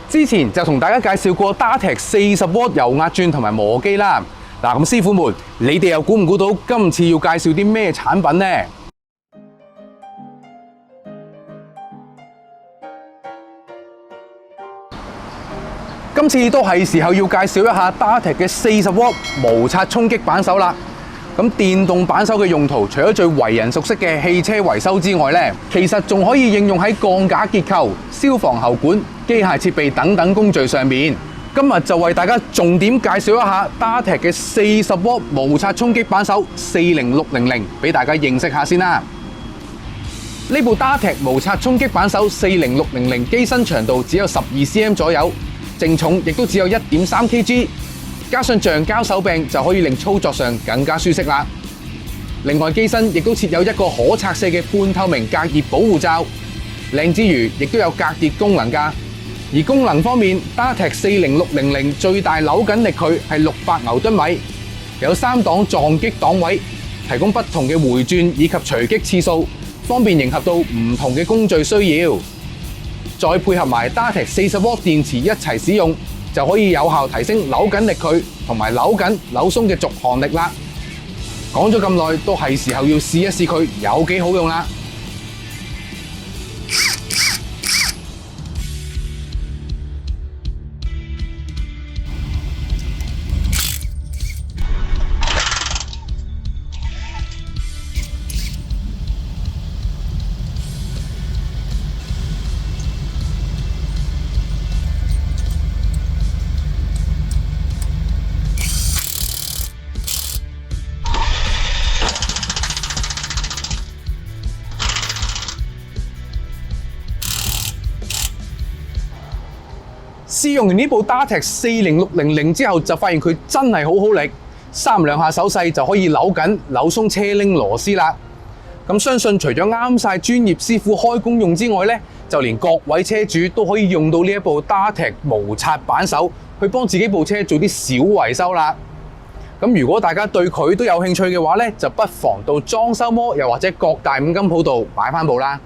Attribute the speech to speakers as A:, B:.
A: 之前就同大家介紹過 Dartech 40W油壓鑽同埋磨機啦。嗱，咁師傅們，你哋又估唔估到今次要介紹啲咩產品呢？今次都係時候要介紹一下 Dartech 嘅40W無刷衝擊扳手啦。咁電動扳手嘅用途，除咗最為人熟悉嘅汽車維修之外呢，其實仲可以應用喺鋼架結構、消防喉管、機械設備等等工序上面。今日就為大家重點介紹一下 Dartech 嘅40W無刷衝擊扳手40600，俾大家認識下先啦。呢部 Dartech 無刷衝擊扳手40600機身長度只有12cm 左右，淨重亦都只有1.3kg。加上橡膠手柄就可以令操作上更加舒適啦。另外機身亦都設有一個可拆卸嘅半透明隔熱保護罩，靚之餘亦都有隔熱功能㗎。而功能方面 ，Dartech 40600最大扭緊力距係600牛頓米，有3檔撞擊檔位，提供不同嘅回轉以及隨擊次數，方便迎合到唔同嘅工序需要。再配合埋 Dartech 40W電池一齊使用，就可以有效提升扭緊力距同埋扭緊扭鬆嘅續航力啦。講咗咁耐，都係時候要試一試佢有幾好用啦。試用完呢部 Dartech 40600之後，就發現佢真係好好力，3兩下手勢就可以扭緊扭鬆車鈴螺絲啦。咁相信除咗啱晒專業師傅開工用之外呢，就連各位車主都可以用到呢一部 Dartech 無刷扳手去幫自己部車做啲小維修啦。咁如果大家對佢都有興趣嘅話呢，就不妨到裝修摩又或者各大五金鋪度買返部啦。